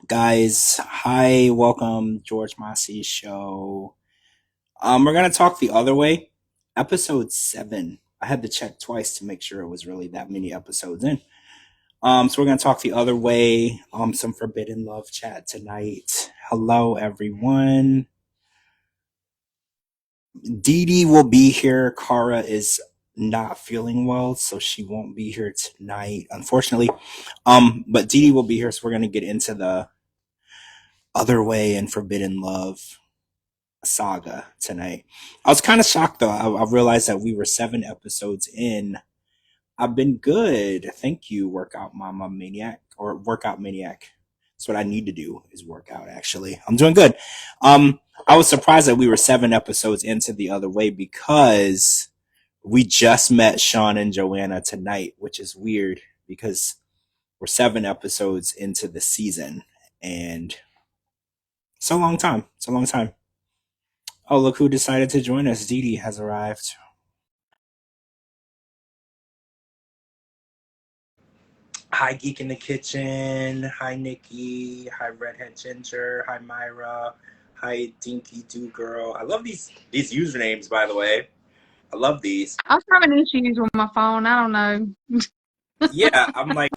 Guys, hi, welcome, George Mossey show. We're gonna talk the other way. Episode 7. I had to check twice to make sure it was really that many episodes in. So we're gonna talk the other way. Some forbidden love chat tonight. Hello, everyone. Dee Dee will be here. Kara is not feeling well, so she won't be here tonight, unfortunately. But Dee Dee will be here, so we're gonna get into the other way and forbidden love saga tonight. I was kind of shocked though. I realized that we were 7 episodes in. I've been good. Thank you, Workout Mama Maniac or Workout Maniac. That's what I need to do is work out actually. I'm doing good. I was surprised that we were 7 episodes into the other way because we just met Sean and Joanna tonight, which is weird because we're 7 episodes into the season and it's a long time. It's a long time. Oh, look who decided to join us. Dee Dee has arrived. Hi, Geek in the Kitchen. Hi, Nikki. Hi, Redhead Ginger. Hi, Myra. Hi, Dinky Doo Girl. I love these usernames, by the way. I love these. I was having issues with my phone. I don't know. Yeah, I'm like,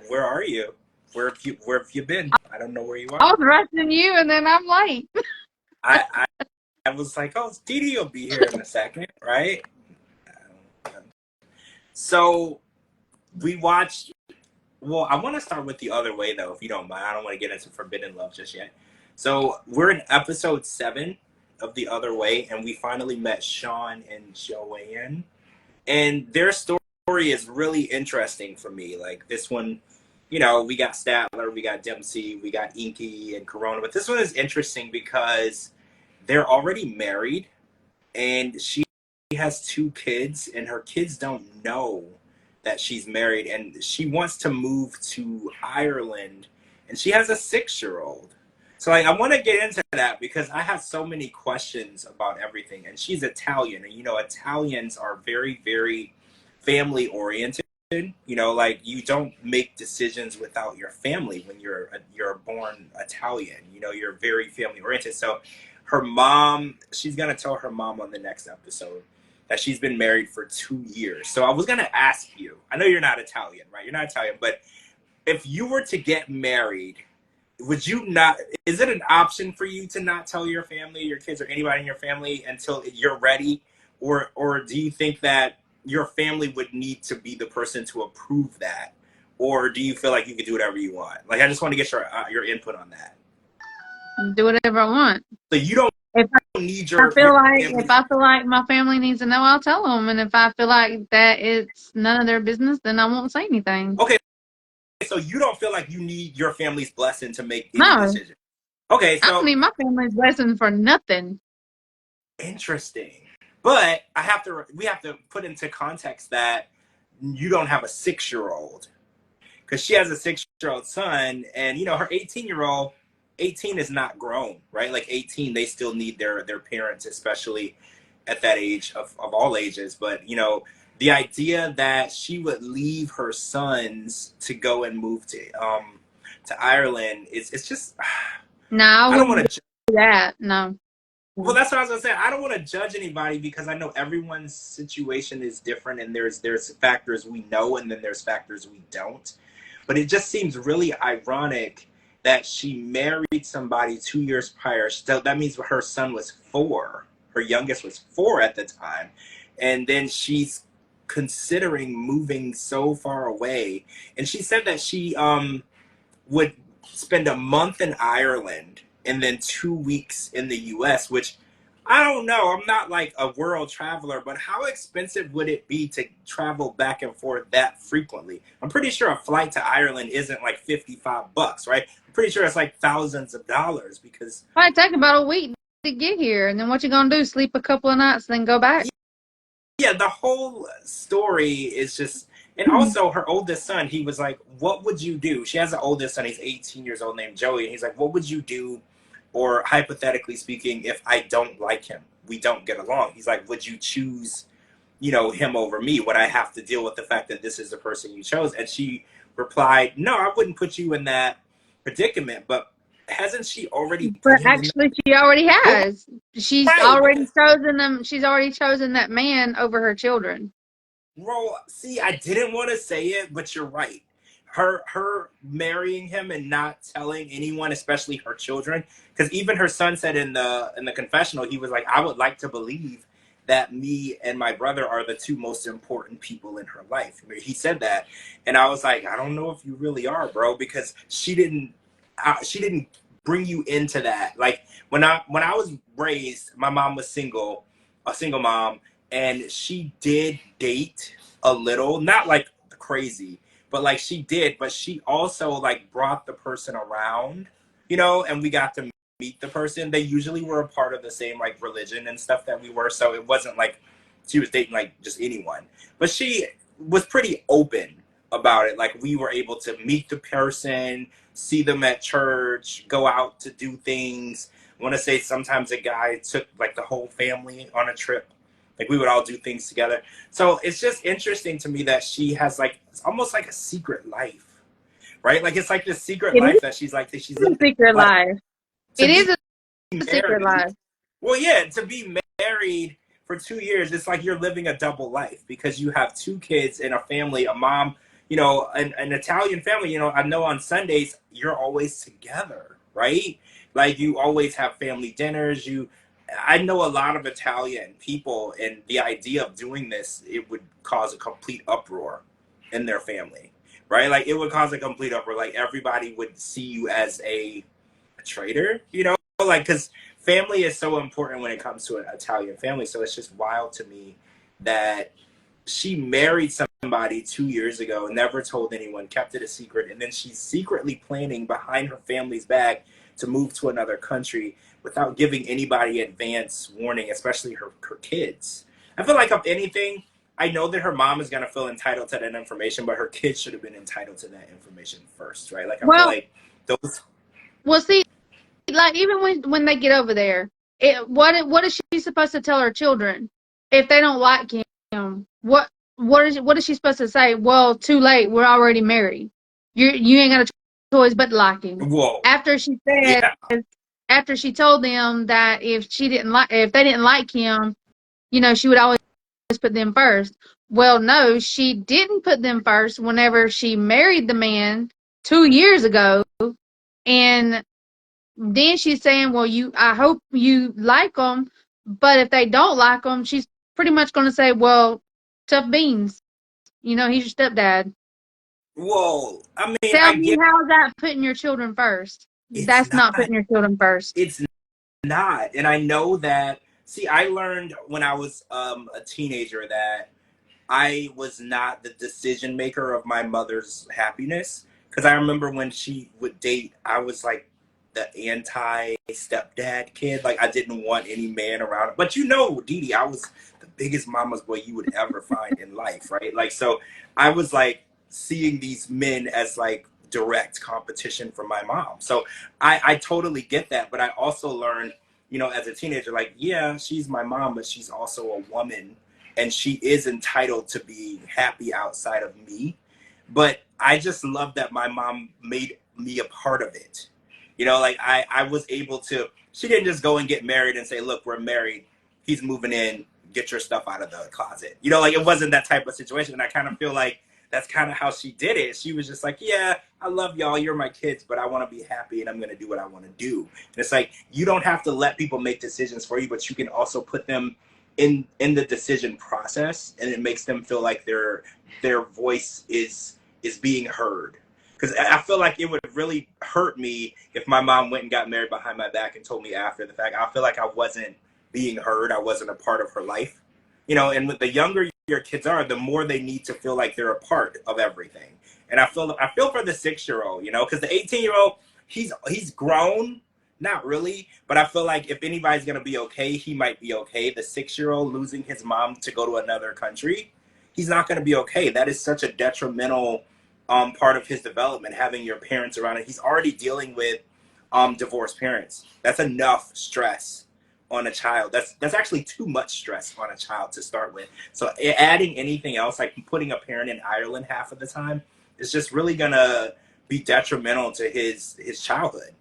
where are you? Where have you been? I don't know where you I are. was rushing you, and then I'm late. I I, I was like, oh, Dee Dee will be here in a second, right? So we watched. Well, I want to start with the other way though, if you don't mind. I don't want to get into forbidden love just yet. So we're in episode 7 of the other way, and we finally met Sean and Joanne, and their story is really interesting for me. Like this one, we got Statler, we got Dempsey, we got Inky and Corona, but this one is interesting because they're already married, and she has 2 kids, and her kids don't know that she's married, and she wants to move to Ireland, and she has a 6-year-old. So like, I want to get into that because I have so many questions about everything, and she's Italian, and Italians are very, very family oriented. Like you don't make decisions without your family when you're born Italian. You're very family oriented. So her mom, she's gonna tell her mom on the next episode that she's been married for 2 years. So I was gonna ask you, I know you're not Italian, right? You're not Italian, but if you were to get married, would you not, is it an option for you to not tell your family, your kids, or anybody in your family until you're ready? Or do you think that your family would need to be the person to approve that? Or do you feel like you could do whatever you want? Like, I just want to get your input on that. Do whatever I want. So you don't If need I your feel like family. if I feel like my family needs to know, I'll tell them. And if I feel like that it's none of their business, then I won't say anything. Okay, so you don't feel like you need your family's blessing to make any No, decision. Okay, I don't so need my family's blessing for nothing. interesting. But we have to put into context that you don't have a 6-year-old because she has a 6-year-old son, and her 18-year-old, 18 is not grown, right? Like 18, they still need their parents, especially at that age of all ages. But the idea that she would leave her sons to go and move to Ireland is it's just No, I I don't wouldn't want do to. that. No. Well, that's what I was gonna say. I don't want to judge anybody because I know everyone's situation is different, and there's factors we know, and then there's factors we don't. But it just seems really ironic that she married somebody 2 years prior. So that means her son was 4. Her youngest was 4 at the time, and then she's considering moving so far away. And she said that she would spend a month in Ireland and then 2 weeks in the US, which I don't know. I'm not like a world traveler, but how expensive would it be to travel back and forth that frequently? I'm pretty sure a flight to Ireland isn't like $55, right? I'm pretty sure it's like thousands of dollars because Might take about a week to get here, and then what you gonna do? Sleep a couple of nights, then go back? yeah, the whole story is just, and also her oldest son, he was like, what would you do? She has an oldest son, he's 18 years old, named Joey, and he's like, what would you do, or hypothetically speaking, if I don't like him, we don't get along? He's like, would you choose, him over me? Would I have to deal with the fact that this is the person you chose? And she replied, no, I wouldn't put you in that predicament, but hasn't she already But put him in actually, she already the has. She's right? already Because chosen them. She's already chosen that man over her children. bro, see, I didn't want to say it, but you're right. Her marrying him and not telling anyone, especially her children, because even her son said in the confessional, he was like, "I would like to believe that me and my brother are the two most important people in her life." He said that, and I was like, "I don't know if you really are, bro," because she didn't bring you into that. Like when I was raised, my mom was single, a single mom, and she did date a little, not like crazy, but like she did, but she also like brought the person around, and we got to meet the person. They usually were a part of the same like religion and stuff that we were, so it wasn't like she was dating like just anyone, but she was pretty open about it. Like we were able to meet the person, see them at church, go out to do things. I want to say sometimes a guy took like the whole family on a trip. Like we would all do things together. So it's just interesting to me that she has like it's almost like a secret life, right? Like it's like this secret It life is that she's a living. secret Like life. to It be is a secret married. life. Well, yeah, to be married for 2 years, it's like you're living a double life because you have two kids and a family, a mom, an Italian family. I know on Sundays you're always together, right? Like you always have family dinners. I know a lot of Italian people, and the idea of doing this, it would cause a complete uproar in their family, right? Like it would cause a complete uproar. Like everybody would see you as a traitor, like because family is so important when it comes to an Italian family. So it's just wild to me that she married somebody 2 years ago, never told anyone, kept it a secret, and then she's secretly planning behind her family's back to move to another country without giving anybody advance warning, especially her kids. I feel like, if anything, I know that her mom is going to feel entitled to that information, but her kids should have been entitled to that information first, right? Like I feel Well, like those. well, see, like even when they get over there, what is she supposed to tell her children if they don't like him? What is she supposed to say? Well, too late. We're already married. You ain't got a choice but to like him. Whoa. After she said, Yeah. after she told them that if they didn't like him, she would always put them first. Well, no, she didn't put them first whenever she married the man 2 years ago, and then she's saying, well, I hope you like them, but if they don't like them, she's pretty much going to say, well, tough beans. He's your stepdad. Whoa. I mean, Tell I me, get how's that putting your children first? it's That's not. not putting your children first. It's not. And I know that. See, I learned when I was a teenager that I was not the decision maker of my mother's happiness. Because I remember when she would date, I was like the anti stepdad kid. Like I didn't want any man around. But Dee Dee, I was the biggest mama's boy you would ever find in life, right? Like so, I was like seeing these men as like direct competition for my mom. So I totally get that. But I also learned, as a teenager, like yeah, she's my mom, but she's also a woman and she is entitled to be happy outside of me. But I just love that my mom made me a part of it. Like I was able to, she didn't just go and get married and say, look, we're married. He's moving in. Get your stuff out of the closet. Like it wasn't that type of situation. And I kind of feel like that's kind of how she did it. She was just like, yeah, I love y'all. You're my kids, but I want to be happy and I'm going to do what I want to do. And it's like, you don't have to let people make decisions for you, but you can also put them in the decision process, and it makes them feel like their voice is being heard. Because I feel like it would really hurt me if my mom went and got married behind my back and told me after the fact. I feel like I wasn't being heard. I wasn't a part of her life. And with the younger your kids are, the more they need to feel like they're a part of everything. And I feel for the 6-year-old, because the 18-year-old, he's grown, not really, but I feel like if anybody's gonna be okay, he might be okay. The 6-year-old losing his mom to go to another country, he's not gonna be okay. That is such a detrimental part of his development, having your parents around, and he's already dealing with divorced parents. That's enough stress on a child. That's actually too much stress on a child to start with. So adding anything else, like putting a parent in Ireland half of the time, is just really gonna be detrimental to his childhood.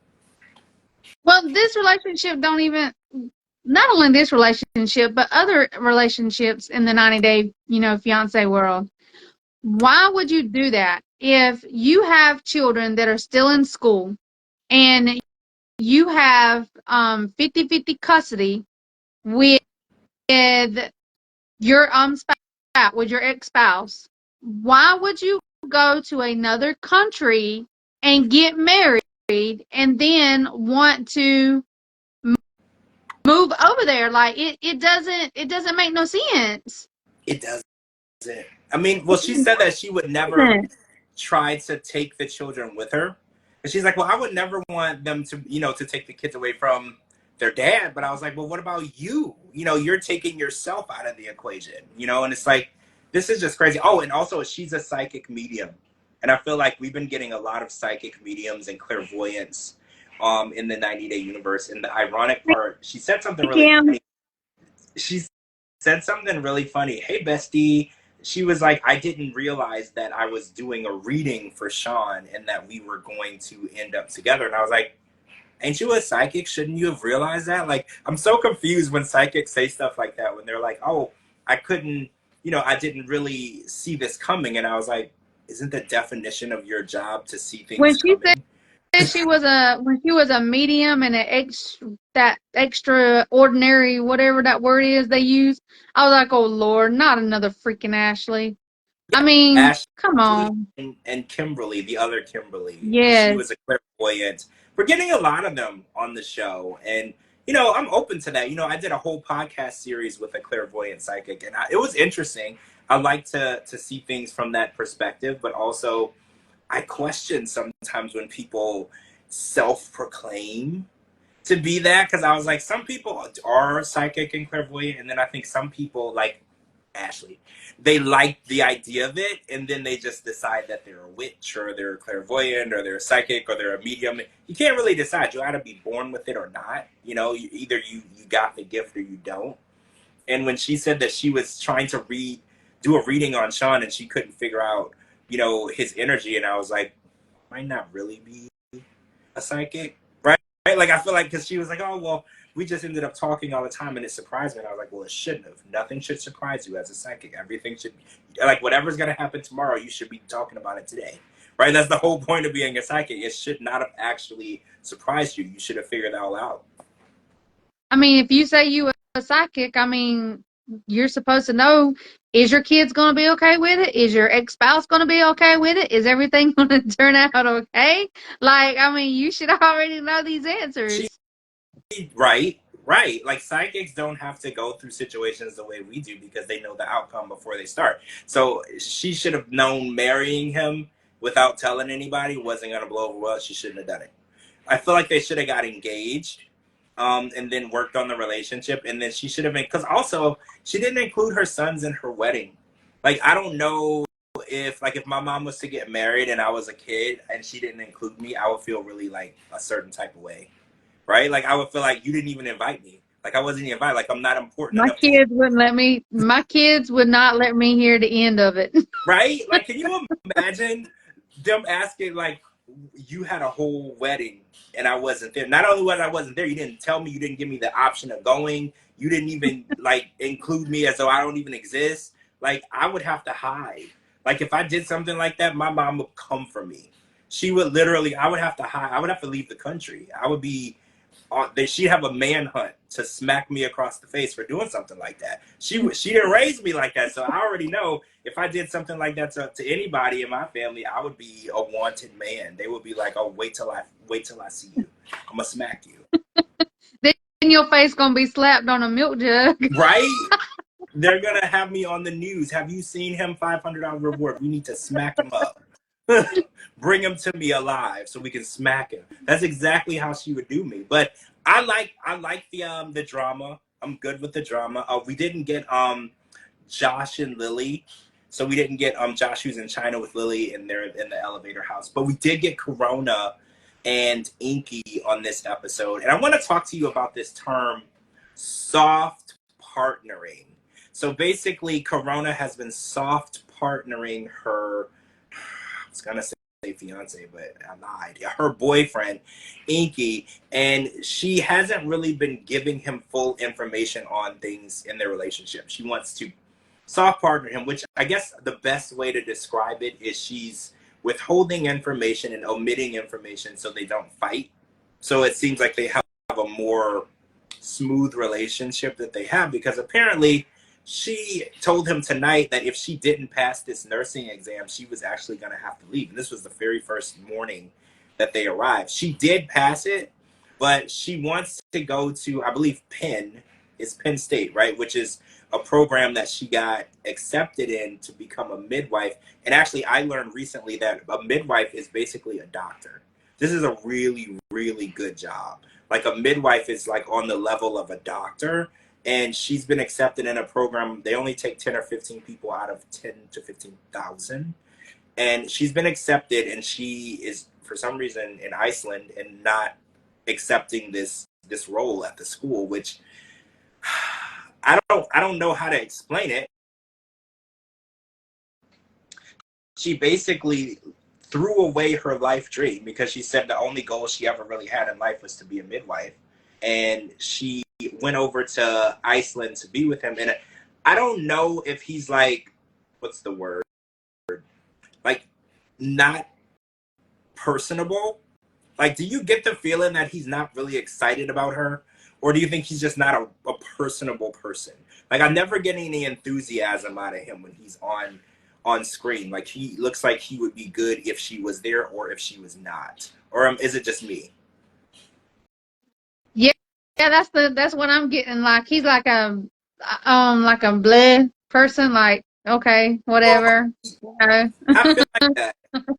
Well, this relationship don't even, not only this relationship, but other relationships in the 90-day, fiance world. Why would you do that if you have children that are still in school and you have 50-50 custody with your spouse, with your ex-spouse? Why would you go to another country and get married and then want to move over there? Like it doesn't make no sense. It doesn't. I mean, well, she said that she would never try to take the children with her. And she's like, well, I would never want them to, to take the kids away from their dad. But I was like, well, what about you? You're taking yourself out of the equation, and it's like, this is just crazy. Oh, and also she's a psychic medium. And I feel like we've been getting a lot of psychic mediums and clairvoyance in the 90-day universe. And the ironic part, she said something really Kim. funny. She said something really funny. Hey, bestie. She was like, I didn't realize that I was doing a reading for Sean and that we were going to end up together. And I was like, ain't you a psychic? Shouldn't you have realized that? Like, I'm so confused when psychics say stuff like that, when they're like, oh, I couldn't, I didn't really see this coming. And I was like, isn't the definition of your job to see When things she coming? said she was a medium and that extraordinary whatever that word is they use, I was like, oh Lord, not another freaking Ashley. I mean, come Ashley on. and Kimberly, the other Kimberly, she Yes. was a clairvoyant. We're getting a lot of them on the show, and I'm open to that. I did a whole podcast series with a clairvoyant psychic, and it was interesting. I like to see things from that perspective, but also I question sometimes when people self-proclaim to be that, because I was like, some people are psychic and clairvoyant, and then I think some people, like Ashley, they like the idea of it, and then they just decide that they're a witch or they're a clairvoyant or they're a psychic or they're a medium. You can't really decide. You got to be born with it or not. Either you got the gift or you don't. And when she said that she was trying to do a reading on Sean and she couldn't figure out, his energy, and I was like, might not really be a psychic, right? Like, I feel like, because she was like, oh, well, we just ended up talking all the time and it surprised me. And I was like, well, it shouldn't have. Nothing should surprise you as a psychic. Everything should, like, whatever's going to happen tomorrow, you should be talking about it today, right? That's the whole point of being a psychic. It should not have actually surprised you. You should have figured it all out. I mean, if you say you a psychic, I mean, you're supposed to know, is your kids going to be okay with it? Is your ex-spouse going to be okay with it? Is everything going to turn out okay? Like, I mean, you should already know these She, answers. right, right. Like, psychics don't have to go through situations the way we do because they know the outcome before they start. So she should have known marrying him without telling anybody wasn't going to blow over well. She shouldn't have done it. I feel like they should have got engaged, and then worked on the relationship, and then she should have been, because also she didn't include her sons in her wedding. Like, I don't know if my mom was to get married and I was a kid and she didn't include me, I would feel really like a certain type of way, right? Like, I would feel like you didn't even invite me. Like, I wasn't even invited. Like, I'm not important My enough to you, kids wouldn't let me, my kids would not let me hear the end of it. right? Like, can you imagine them asking, like, you had a whole wedding and I wasn't there. Not only was I wasn't there, you didn't tell me, you didn't give me the option of going. You didn't even like include me as though I don't even exist. Like, I would have to hide. Like, if I did something like that, my mom would come for me. She would literally, I would have to hide. I would have to leave the country. I would be she'd have a manhunt to smack me across the face for doing something like that. She didn't raise me like that, so I already know if I did something like that to anybody in my family, I would be a wanted man. They would be like, "Oh, wait till I see you. I'm gonna smack you." Then your face gonna be slapped on a milk jug. Right? They're gonna have me on the news. Have you seen him? $500 reward. We need to smack him up. Bring him to me alive so we can smack him. That's exactly how she would do me. But I like the drama. I'm good with the drama. We didn't get Josh and Lily. So we didn't get Josh, who's in China with Lily, and they're in the elevator house. But we did get Corona and Inky on this episode. And I want to talk to you about this term, soft partnering. So basically, Corona has been soft partnering her, I was going to say say fiance, but I lied. Her boyfriend, Inky, and she hasn't really been giving him full information on things in their relationship. She wants to soft partner him, which I guess the best way to describe it is she's withholding information and omitting information so they don't fight. So it seems like they have a more smooth relationship that they have, because apparently she told him tonight that if she didn't pass this nursing exam, she was actually going to have to leave. And this was the very first morning that they arrived. She did pass it, but she wants to go to, I believe, Penn State, right? Which is a program that she got accepted in to become a midwife. And actually, I learned recently that a midwife is basically a doctor. This is a really, really good job. Like, a midwife is like on the level of a doctor, and she's been accepted in a program. They only take 10 or 15 people out of 10 to 15,000. And she's been accepted, and she is, for some reason, in Iceland and not accepting this role at the school, which I don't know how to explain it. She basically threw away her life dream because she said the only goal she ever really had in life was to be a midwife. And she went over to Iceland to be with him. And I don't know if he's like, what's the word? Like, not personable. Like, do you get the feeling that he's not really excited about her? Or do you think he's just not a personable person? Like, I never get any enthusiasm out of him when he's on screen. Like, he looks like he would be good if she was there or if she was not. Or is it just me? Yeah, that's what I'm getting. Like, he's like a bleh person. Like, okay, whatever. I feel like that.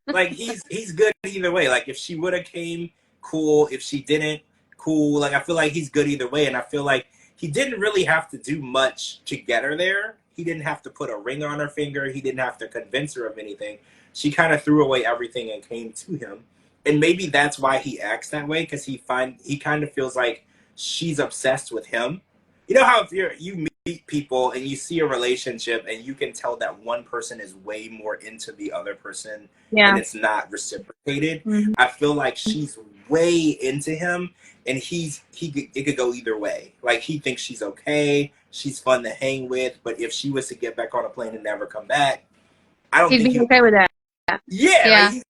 Like, he's good either way. Like, if she would have came, cool. If she didn't, cool. Like, I feel like he's good either way. And I feel like he didn't really have to do much to get her there. He didn't have to put a ring on her finger. He didn't have to convince her of anything. She kind of threw away everything and came to him. And maybe that's why he acts that way, because he kind of feels like she's obsessed with him. You know how if you meet people and you see a relationship and you can tell that one person is way more into the other person, Yeah. and it's not reciprocated. Mm-hmm. I feel like she's way into him, and it could go either way. Like, he thinks she's okay, she's fun to hang with, but if she was to get back on a plane and never come back, I don't think He'd be okay with that. Yeah. Like,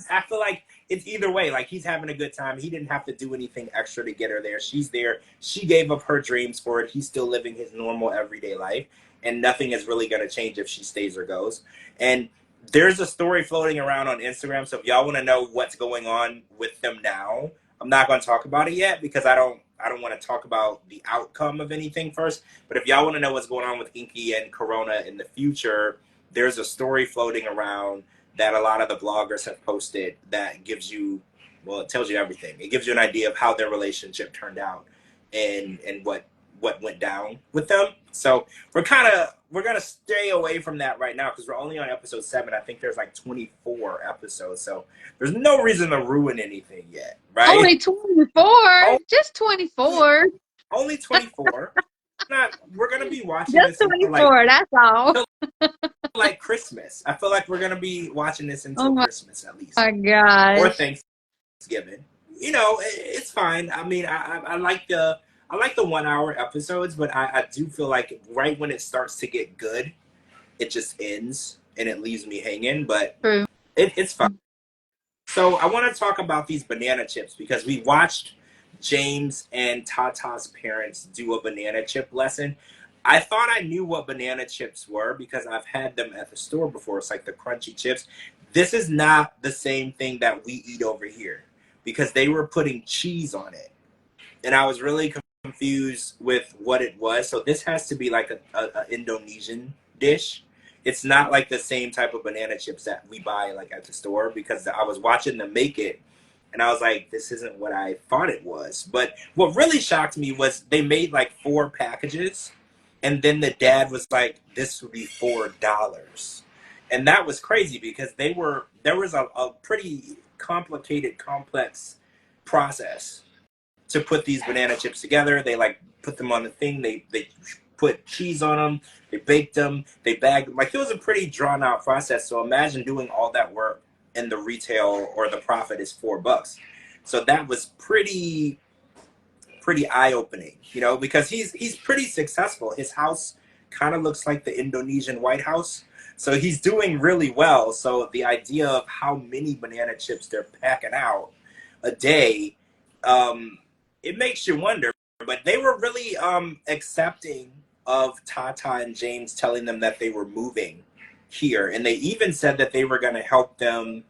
I feel like it's either way. Like, he's having a good time. He didn't have to do anything extra to get her there. She's there. She gave up her dreams for it. He's still living his normal everyday life, and nothing is really going to change if she stays or goes. And there's a story floating around on Instagram, so if y'all want to know what's going on with them now, I'm not going to talk about it yet because I don't want to talk about the outcome of anything first. But if y'all want to know what's going on with Inky and Corona in the future, there's a story floating around that a lot of the bloggers have posted that gives you, well, it tells you everything. It gives you an idea of how their relationship turned out and what went down with them. So we're gonna stay away from that right now because we're only on episode 7. I think there's like 24 episodes, so there's no reason to ruin anything yet, right? Only 24, just 24. Only 24. We're gonna be watching just this 24. That's all. Like Christmas. I feel like we're gonna be watching this until Christmas at least. Oh my gosh. Or Thanksgiving. You know, it's fine. I mean, I like the 1 hour episodes, but I do feel like right when it starts to get good, it just ends and it leaves me hanging. But True. It's fine. So I want to talk about these banana chips because we watched James and Tata's parents do a banana chip lesson. I thought I knew what banana chips were because I've had them at the store before. It's like the crunchy chips. This is not the same thing that we eat over here because they were putting cheese on it. And I was really confused with what it was. So this has to be like a Indonesian dish. It's not like the same type of banana chips that we buy like at the store because I was watching them make it. And I was like, this isn't what I thought it was. But what really shocked me was they made like 4 packages. And then the dad was like, this would be $4. And that was crazy because there was a pretty complicated, complex process to put these banana chips together. They like put them on the thing. They put cheese on them. They baked them. They bagged them. Like, it was a pretty drawn out process. So imagine doing all that work and the retail or the profit is $4. So that was pretty eye-opening, because he's pretty successful. His house kind of looks like the Indonesian White House. So he's doing really well. So the idea of how many banana chips they're packing out a day, it makes you wonder. But they were really accepting of Tata and James telling them that they were moving here. And they even said that they were going to help them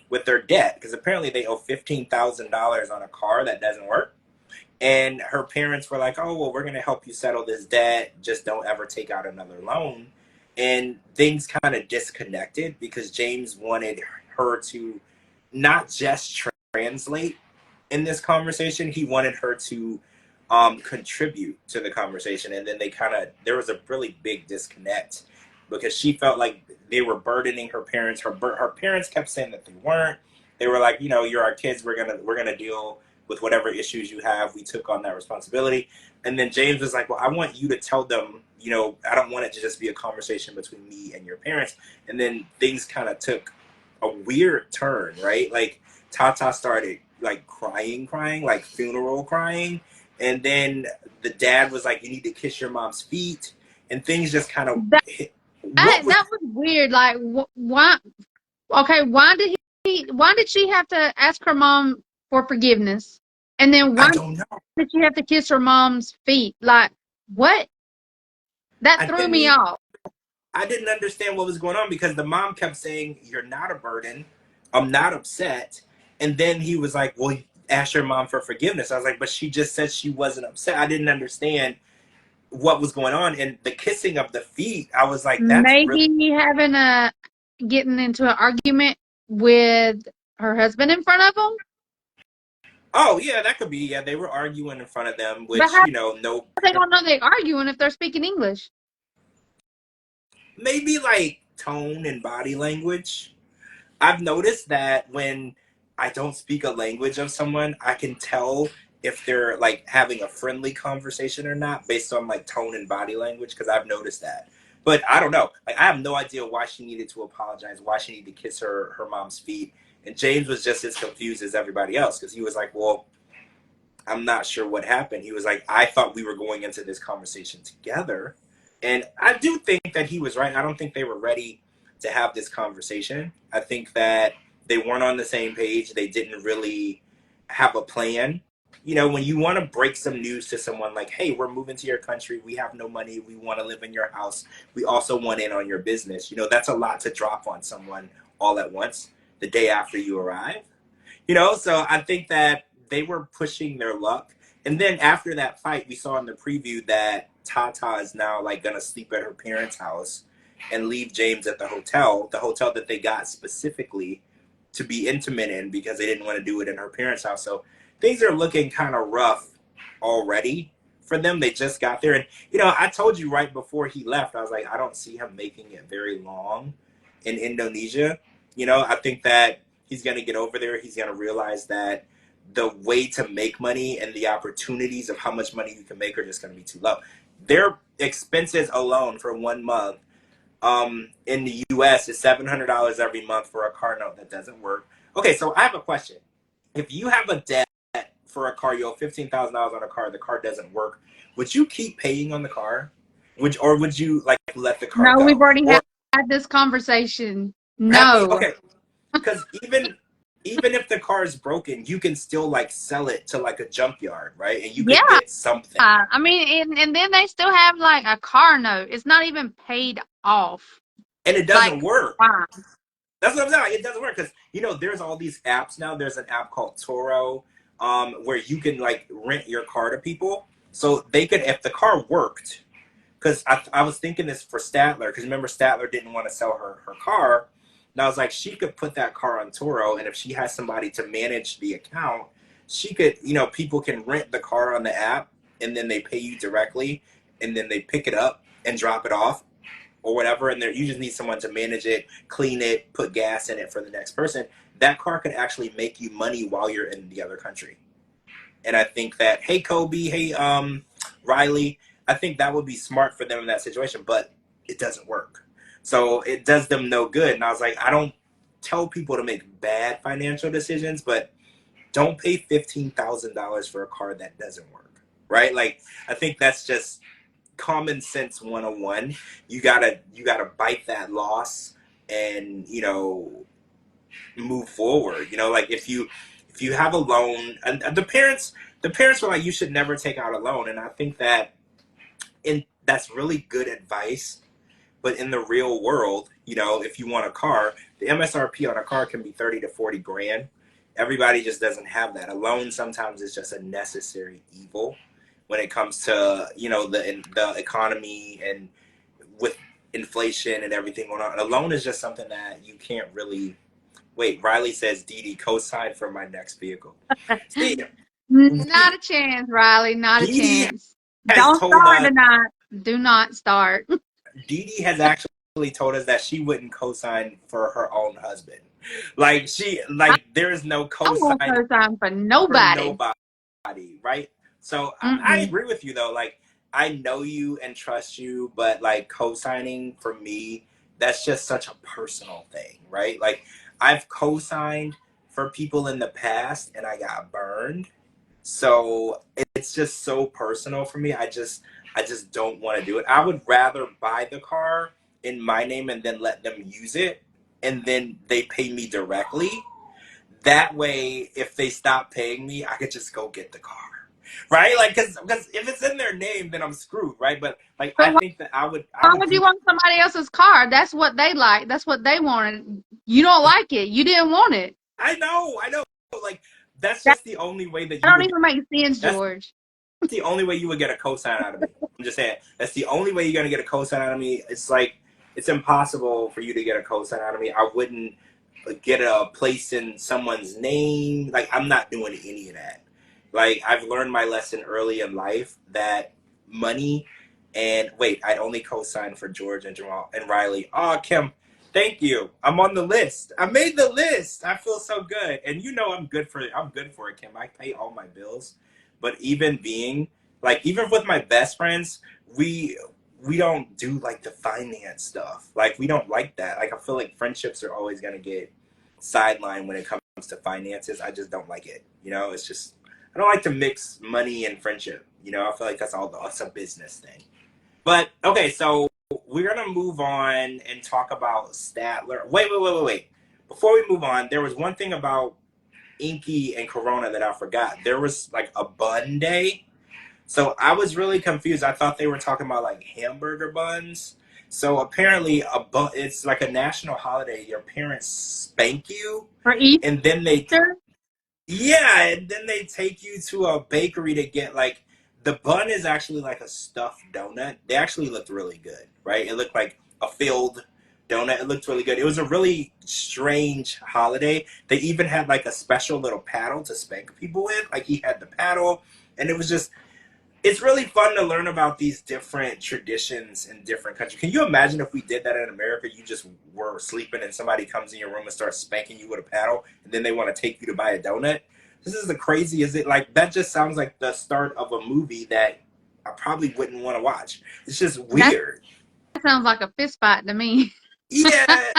with their debt, because apparently they owe $15,000 on a car that doesn't work. And her parents were like, oh, well, we're going to help you settle this debt. Just don't ever take out another loan. And things kind of disconnected because James wanted her to not just translate in this conversation. He wanted her to contribute to the conversation. And then there was a really big disconnect because she felt like they were burdening her parents. Her parents kept saying that they weren't. They were like, you're our kids. We're gonna deal with whatever issues you have. We took on that responsibility. And then James was like, well, I want you to tell them, I don't want it to just be a conversation between me and your parents. And then things kind of took a weird turn, right? Like Tata started like crying, like funeral crying. And then the dad was like, you need to kiss your mom's feet. And things just kind of hit. That was weird. Like, why? Okay, why did she have to ask her mom for forgiveness? And then why I don't know. did she have to kiss her mom's feet? Like, what? That threw me off. I didn't understand what was going on because the mom kept saying, you're not a burden. I'm not upset. And then he was like, well, ask your mom for forgiveness. I was like, but she just said she wasn't upset. I didn't understand what was going on. And the kissing of the feet, I was like, that's maybe getting into an argument with her husband in front of him. Oh yeah, that could be. Yeah, they were arguing in front of them, which no. They don't know they're arguing if they're speaking English. Maybe like tone and body language. I've noticed that when I don't speak a language of someone, I can tell if they're like having a friendly conversation or not based on like tone and body language, because I've noticed that. But I don't know. Like I have no idea why she needed to apologize, why she needed to kiss her mom's feet. And James was just as confused as everybody else because he was like, well, I'm not sure what happened. He was like, I thought we were going into this conversation together. And I do think that he was right. I don't think they were ready to have this conversation. I think that they weren't on the same page. They didn't really have a plan. When you want to break some news to someone like, hey, we're moving to your country. We have no money. We want to live in your house. We also want in on your business. That's a lot to drop on someone all at once the day after you arrive. So I think that they were pushing their luck. And then after that fight, we saw in the preview that Tata is now like going to sleep at her parents' house and leave James at the hotel that they got specifically to be intimate in because they didn't want to do it in her parents' house. So things are looking kind of rough already for them. They just got there. And, I told you right before he left, I was like, I don't see him making it very long in Indonesia. I think that he's going to get over there. He's going to realize that the way to make money and the opportunities of how much money you can make are just going to be too low. Their expenses alone for 1 month in the US is $700 every month for a car note that doesn't work. Okay, so I have a question. If you have a debt for a car, you owe $15,000 on a car, the car doesn't work, would you keep paying on the car? Would you like let the car go? No, we've already had this conversation. No. Okay, because even if the car is broken, you can still like sell it to like a junkyard, right? And you can get something. I mean, and then they still have like a car note. It's not even paid off. And it doesn't work. Wow. That's what I'm saying. It doesn't work because, there's all these apps now. There's an app called Toro where you can like rent your car to people. So they could, if the car worked, because I was thinking this for Statler, because remember Statler didn't want to sell her car. And I was like, she could put that car on Toro, and if she has somebody to manage the account, she could, people can rent the car on the app, and then they pay you directly, and then they pick it up and drop it off or whatever, and you just need someone to manage it, clean it, put gas in it for the next person. That car could actually make you money while you're in the other country. And I think that, hey, Kobe, hey, Riley, I think that would be smart for them in that situation, but it doesn't work. So it does them no good. And I was like, I don't tell people to make bad financial decisions, but don't pay $15,000 for a car that doesn't work, right? Like, I think that's just common sense 101. You gotta bite that loss and, you know, move forward. You know, like if you have a loan, and the parents were like, you should never take out a loan, and I think that that's really good advice. But in the real world, you know, if you want a car, the MSRP on a car can be 30 to 40 grand. Everybody just doesn't have that. A loan sometimes is just a necessary evil when it comes to, you know, the economy and with inflation and everything going on. A loan is just something that you can't really. Wait, Riley says Dee Dee co-sign for my next vehicle. See, Not a chance, Riley. Not a Dee Dee chance. has Don't told start us. tonight. Do not start. Dee Dee has actually told us that she wouldn't co-sign for her own husband. Like there is no I won't co-sign co-sign for for nobody. nobody, right? So I Mm-mm. agree with you though. Like I know you and trust you, but like co-signing for me, that's just such a personal thing, right? Like I've co-signed for people in the past and I got burned. So it's just so personal for me. I just don't want to do it. I would rather buy the car in my name and then let them use it and then they pay me directly. That way, if they stop paying me, I could just go get the car. Right? Like, because if it's in their name, then I'm screwed, right? But like, But I think that I why would would you do. want somebody else's car? That's what they like. That's what they wanted. You don't like it. You didn't want it. I know. Like, that's That just the only way that you don't would. even make sense, That's George. the only way you would get a cosign out of me. I'm just saying that's the only way you're gonna get a cosign out of me. It's like it's impossible for you to get a cosign out of me. I wouldn't get a place in someone's name. Like I'm not doing any of that. Like I've learned my lesson early in life that money and wait, I'd only co-sign for George and Jamal and Riley. Oh, Kim, thank you. I'm on the list. I made the list. I feel so good. And you know I'm good for it, Kim. I pay all my bills. But even being like even with my best friends, we we don't do like the finance stuff. Like we don't like that. Like I feel like friendships are always gonna get sidelined when it comes to finances. I just don't like it. You know, it's just I don't like to mix money and friendship. You know, I feel like that's a business thing. But okay, so we're gonna move on and talk about Statler. Wait. Before we move on, there was one thing about Inky and Corona that I forgot. There was like a bun day. So I was really confused. I thought they were talking about like hamburger buns. So apparently it's like a national holiday. Your parents spank you For and then they Easter, yeah, and then they take you to a bakery to get like the bun is actually like a stuffed donut. They actually looked really good, right? It looked like a filled donut. It looked really good. It was a really strange holiday. They even had like a special little paddle to spank people with. Like he had the paddle, and it was just it's really fun to learn about these different traditions in different countries. Can you imagine if we did that in America? You just were sleeping and somebody comes in your room and starts spanking you with a paddle, and then they want to take you to buy a donut. This is the crazy. Is it like that? Just sounds like the start of a movie that I probably wouldn't want to watch. It's just that weird. sounds like a fist fight to me. Yeah,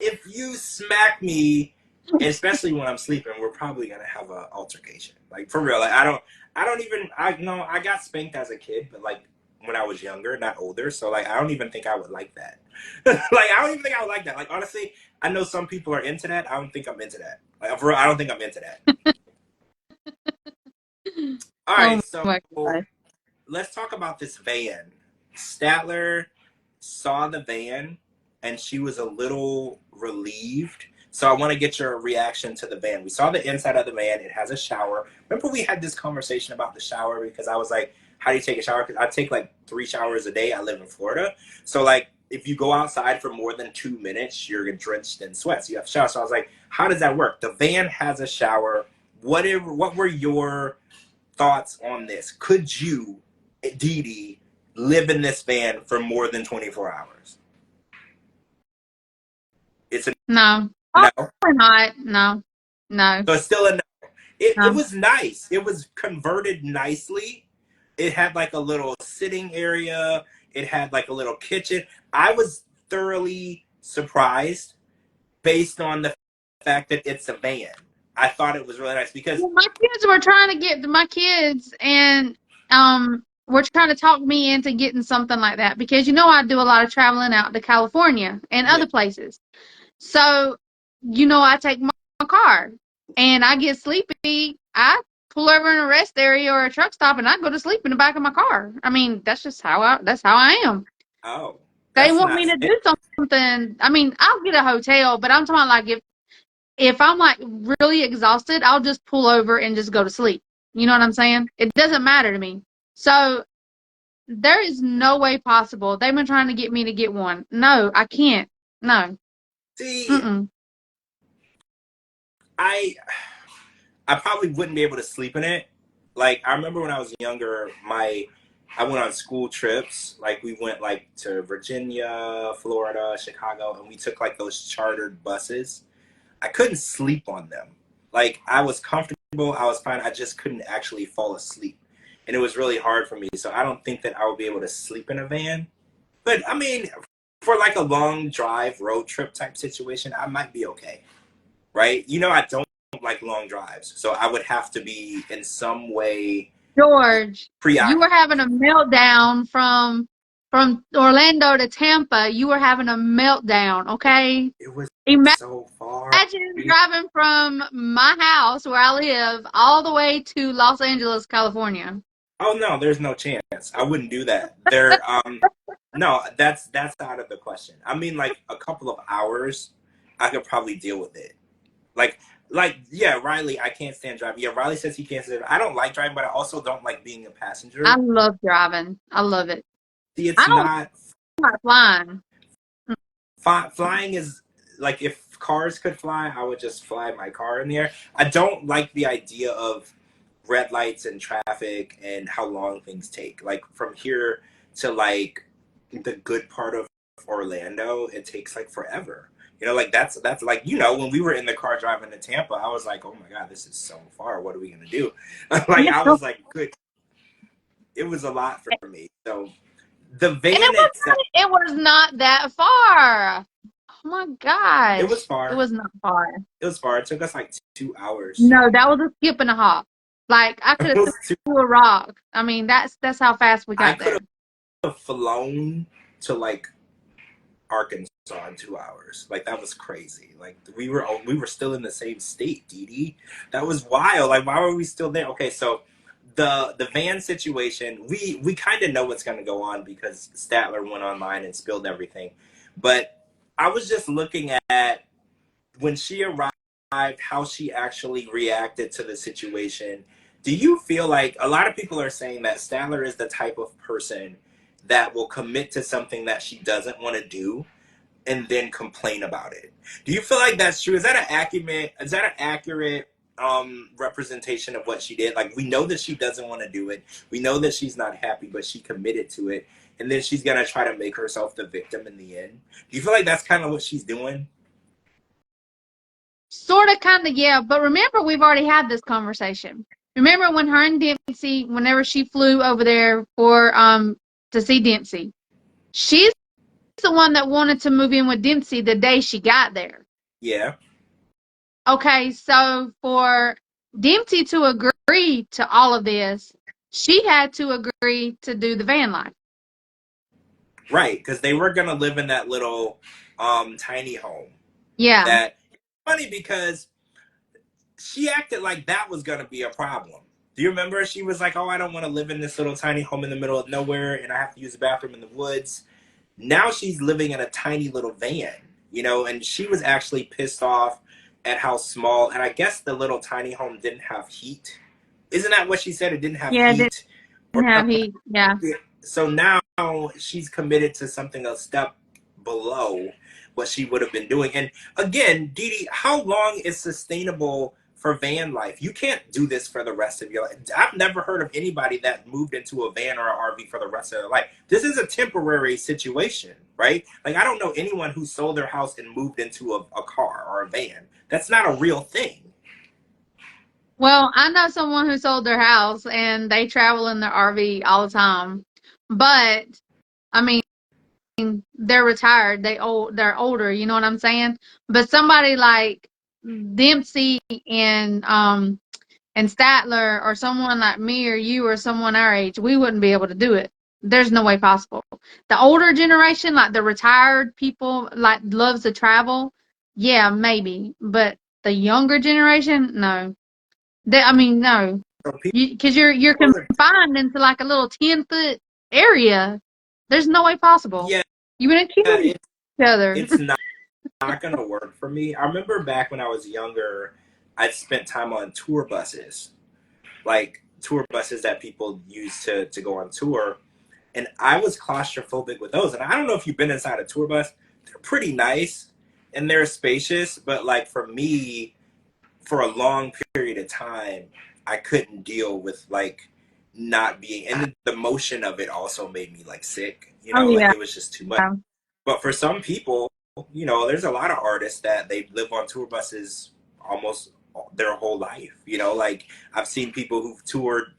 if you smack me, especially when I'm sleeping, we're probably gonna have an altercation. Like for real. Like I don't even I know I got spanked as a kid, but like when I was younger, not older. So like I don't even think I would like that. Like I don't even think I would like that. Like honestly, I know some people are into that. I don't think I'm into that. Like for real, I don't think I'm into that. All Oh right, so my god. let's talk about this van. Statler saw the van and she was a little relieved. So I want to get your reaction to the van. We saw the inside of the van. It has a shower. Remember we had this conversation about the shower because I was like, how do you take a shower? Because I take like 3 showers a day. I live in Florida. So like if you go outside for more than 2 minutes, you're drenched in sweat. So you have to shower. So I was like, how does that work? The van has a shower. What were your thoughts on this? Could you, Dee Dee, live in this van for more than 24 hours? It's a No, no. probably not. No, no, So it's still a no. It no. was nice. It was converted nicely. It had like a little sitting area. It had like a little kitchen. I was thoroughly surprised. based on the fact that it's a van. I thought it was really nice because Well, my kids were trying to get my kids and were trying to talk me into getting something like that because I do a lot of traveling out to California and yeah. other places. So, I take my car and I get sleepy. I pull over in a rest area or a truck stop and I go to sleep in the back of my car. I mean, that's how I am. Oh, They that's want not me to fair. do something. I mean, I'll get a hotel, but I'm talking like if I'm like really exhausted, I'll just pull over and just go to sleep. You know what I'm saying? It doesn't matter to me. So there is no way possible. They've been trying to get me to get one. No, I can't. No. See, Mm-mm. I I probably wouldn't be able to sleep in it. Like I remember when I was younger, I went on school trips. Like we went like to Virginia, Florida, Chicago, and we took like those chartered buses. I couldn't sleep on them. Like I was comfortable, I was fine. I just couldn't actually fall asleep, and it was really hard for me. So I don't think that I would be able to sleep in a van. But I mean, for like a long drive, road trip type situation, I might be okay, right? I don't like long drives, so I would have to be in some way George, you were preoccupied. having a meltdown from Orlando to Tampa. You were having a meltdown, okay? It was Imagine so far. driving from my house where I live all the way to Los Angeles, California. Oh no, there's no chance. I wouldn't do that. No, that's out of the question. I mean, like a couple of hours, I could probably deal with it. Like, yeah, Riley, I can't stand driving. Yeah, Riley says he can't stand. I don't like driving, but I also don't like being a I passenger. love driving. I love it. See, I it's don't not like flying. flying is like if cars could fly, I would just fly my car in the air. I don't like the idea of red lights and traffic and how long things take. Like from here to like the good part of Orlando, it takes like forever. Like that's like when we were in the car driving to Tampa, I was like, oh my god, this is so far. What are we gonna do? Like I was like, good. It was a lot for me. So the van itself, It was not that far. Oh my it was gosh. It far. was not far. It was far. It took us like 2 hours. No, that was a skip and a hop. Like I could It have was two. threw a rock. I mean, that's how fast we I got could there. have flown to like Arkansas in 2 hours. Like that was crazy. Like we were still in the same state, Dee Dee. That was wild. Like why were we still there? Okay, so the van situation, we kind of know what's going to go on because Statler went online and spilled everything. But I was just looking at when she arrived, how she actually reacted to the situation. Do you feel like a lot of people are saying that Statler is the type of person that will commit to something that she doesn't want to do and then complain about it? Do you feel like that's true? Is that an accurate representation of what she did? Like we know that she doesn't want to do it. We know that she's not happy, but she committed to it, and then she's gonna try to make herself the victim in the end. Do you feel like that's kind of what she's doing? Sort of, kind of, yeah. But remember, we've already had this conversation. Remember when her and Dempsey, whenever she flew over there for to see Dempsey, she's the one that wanted to move in with Dempsey the day she got there. Yeah. Okay, so for Dempsey to agree to all of this, she had to agree to do the van life. Right, because they were gonna live in that little tiny home. Yeah. That funny because she acted like that was gonna be a problem. Do you remember? She was like, "Oh, I don't want to live in this little tiny home in the middle of nowhere, and I have to use the bathroom in the woods." Now she's living in a tiny little van, and she was actually pissed off at how small. And I guess the little tiny home didn't have heat. Isn't that what she said? It didn't have Yeah, heat or didn't have something. heat. Yeah. So now she's committed to something a step below what she would have been doing. And again, Dee Dee, how long is sustainable for van life? You can't do this for the rest of your life. I've never heard of anybody that moved into a van or an RV for the rest of their life. This is a temporary situation, right? Like I don't know anyone who sold their house and moved into a car or a van. That's not a real thing. Well, I know someone who sold their house and they travel in their RV all the time. But I mean, they're retired. They're older. You know what I'm saying? But somebody like Dempsey and Statler, or someone like me or you or someone our age, we wouldn't be able to do it. There's no way possible. The older generation, like the retired people, like loves to travel. Yeah, maybe, but the younger generation, no. I mean, no. So Because you're people, confined into like a little 10-foot area. There's no way possible. yeah, You're gonna kill each other. it's not gonna work for me. I remember back when I was younger, I spent time on tour buses, like tour buses that people use to go on tour, and I was claustrophobic with those. And I don't know if you've been inside a tour bus; they're pretty nice and they're spacious, but like for me, for a long period of time, I couldn't deal with like not being, and the motion of it also made me like sick. You Oh know, like yeah. it was just too much. But for some people, you know, there's a lot of artists that they live on tour buses almost their whole life. You know, like I've seen people who've toured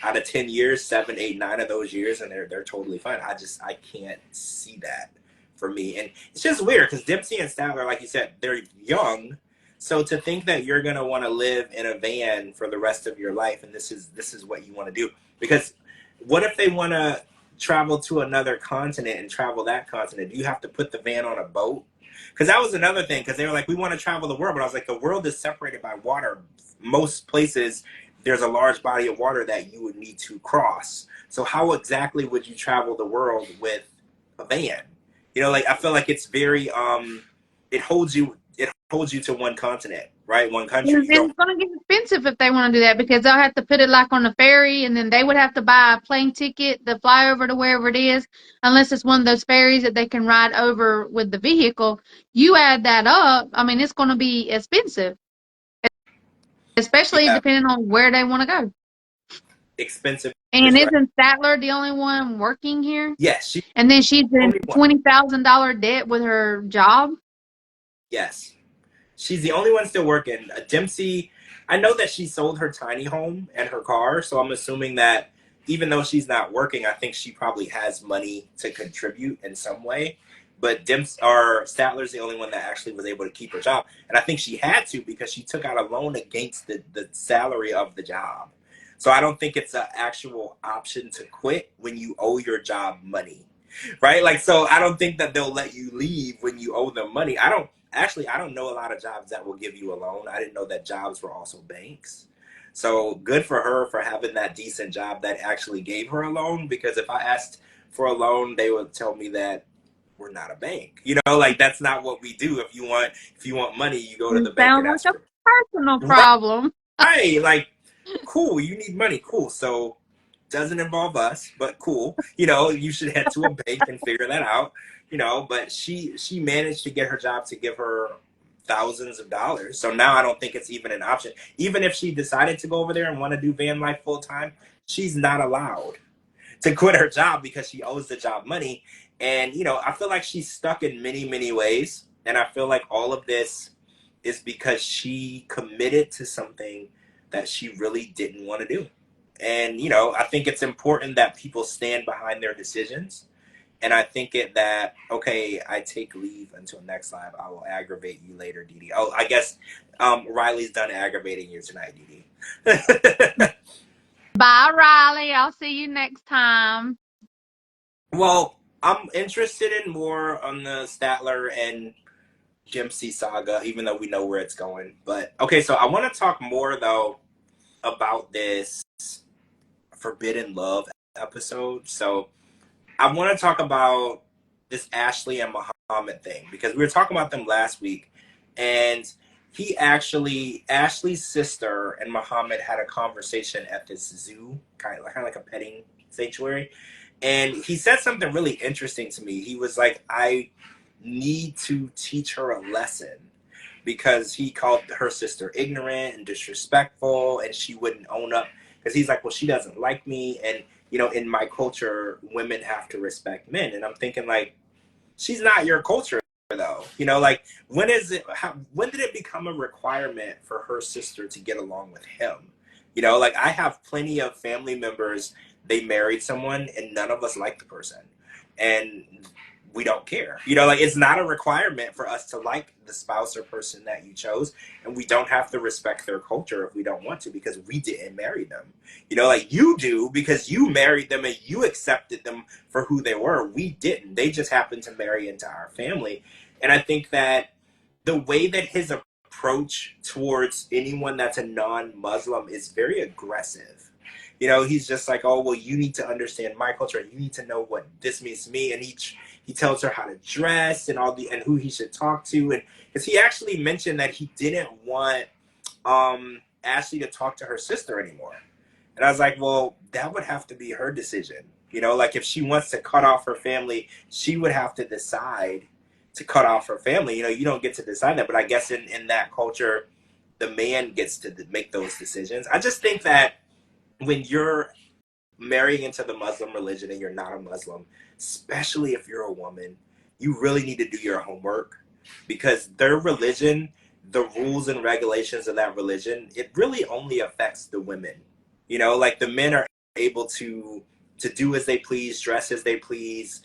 out of 10 years, 7, 8, 9 of those years, and they're totally fine. I can't see that for me. And it's just weird because Dempsey and Statler, like you said, they're young. So to think that you're gonna want to live in a van for the rest of your life, and this is what you want to do, because what if they want to travel to another continent and travel that continent? Do you have to put the van on a boat? Because that was another thing. Because they were like, we want to travel the world, but I was like, the world is separated by water. Most places, there's a large body of water that you would need to cross. So how exactly would you travel the world with a van? You know, like I feel like it's very it holds you to one continent, right? One country. And You don't. it's going to get expensive if they want to do that, because they'll have to put it like on the ferry, and then they would have to buy a plane ticket to fly over to wherever it is, unless it's one of those ferries that they can ride over with the vehicle. You add that up, I mean, it's going to be expensive, especially Yeah, depending on where they want to go. expensive And is right. isn't Statler the only one working here? Yes, she's And then she's the in only one. $20,000 debt with her job. Yes. She's the only one still working. Dempsey, I know that she sold her tiny home and her car, so I'm assuming that even though she's not working, I think she probably has money to contribute in some way. But Statler's the only one that actually was able to keep her job, and I think she had to because she took out a loan against the salary of the job. So I don't think it's an actual option to quit when you owe your job money, right? Like, so I don't think that they'll let you leave when you owe them money. I don't know a lot of jobs that will give you a loan. I didn't know that jobs were also banks. So good for her for having that decent job that actually gave her a loan, because if I asked for a loan, they would tell me that we're not a bank. You know, like that's not what we do. If you want money, you go to the It bank and sounds ask like for. a personal Right. problem. Right. Like, cool, you need money. Cool. So doesn't involve us, but cool. You know, you should head to a bank and figure that out. You know, but she managed to get her job to give her thousands of dollars. So now I don't think it's even an option. Even if she decided to go over there and want to do van life full time, she's not allowed to quit her job because she owes the job money. And you know, I feel like she's stuck in many, many ways. And I feel like all of this is because she committed to something that she really didn't want to do. And you know, I think it's important that people stand behind their decisions. And I think that okay, I take leave until next live. I will aggravate you later, Dee Dee. Oh, I guess Riley's done aggravating you tonight, Dee Dee. Bye, Riley. I'll see you next time. Well, I'm interested in more on the Statler and Dempsey saga, even though we know where it's going. But okay, so I want to talk more though about this Forbidden Love episode. So I want to talk about this Ashley and Muhammad thing because we were talking about them last week, and Ashley's sister and Muhammad had a conversation at this zoo, kind of like a petting sanctuary, and he said something really interesting to me. He was like, "I need to teach her a lesson." Because he called her sister ignorant and disrespectful, and she wouldn't own up. Because he's like, well, she doesn't like me, and you know, in my culture, women have to respect men. And I'm thinking, like, she's not your culture, though. You know, like, when did it become a requirement for her sister to get along with him? You know, like, I have plenty of family members, they married someone, and none of us like the person. And we don't care. You know, like it's not a requirement for us to like the spouse or person that you chose, and we don't have to respect their culture if we don't want to because we didn't marry them. You know, like you do because you married them and you accepted them for who they were. We didn't. They just happened to marry into our family. And I think that the way that his approach towards anyone that's a non-Muslim is very aggressive. You know, he's just like, oh, well, you need to understand my culture. You need to know what this means to me. And he tells her how to dress and and who he should talk to. And because he actually mentioned that he didn't want Ashley to talk to her sister anymore. And I was like, well, that would have to be her decision. You know, like if she wants to cut off her family, she would have to decide to cut off her family. You know, you don't get to decide that. But I guess in that culture, the man gets to make those decisions. I just think that when you're marrying into the Muslim religion and you're not a Muslim, especially if you're a woman, you really need to do your homework because their religion, the rules and regulations of that religion, it really only affects the women. You know, like the men are able to do as they please, dress as they please.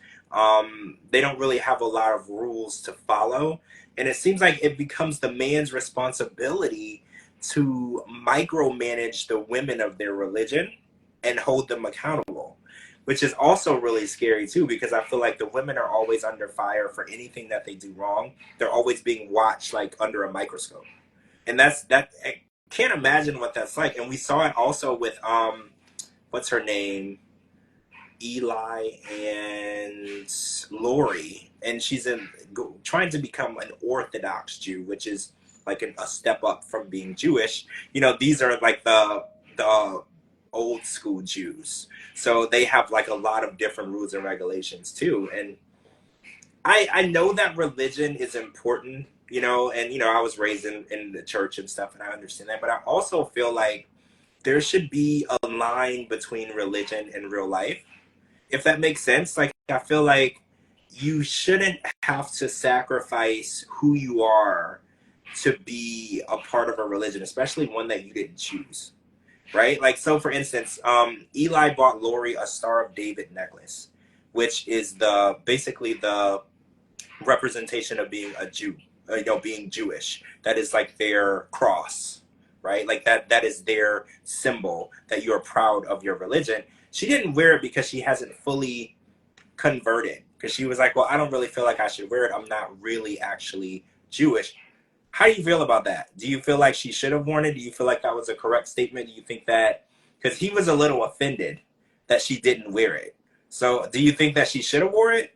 They don't really have a lot of rules to follow. And it seems like it becomes the man's responsibility to micromanage the women of their religion and hold them accountable, which is also really scary too, because I feel like the women are always under fire for anything that they do wrong. They're always being watched like under a microscope. And I can't imagine what that's like. And we saw it also with, what's her name? Eli and Lori, and she's trying to become an Orthodox Jew, which is like a step up from being Jewish. You know, these are like the old school Jews, so they have like a lot of different rules and regulations too. And I know that religion is important, you know, and you know I was raised in the church and stuff, and I understand that, but I also feel like there should be a line between religion and real life, if that makes sense. Like, I feel like you shouldn't have to sacrifice who you are to be a part of a religion, especially one that you didn't choose, right? Like, so for instance, Eli bought Lori a Star of David necklace, which is basically the representation of being a Jew, you know, being Jewish. That is like their cross, right? Like that is their symbol that you're proud of your religion. She didn't wear it because she hasn't fully converted, because she was like, well, I don't really feel like I should wear it. I'm not really actually Jewish. How do you feel about that? Do you feel like she should have worn it? Do you feel like that was a correct statement? Do you think that, because he was a little offended that she didn't wear it. So do you think that she should have wore it?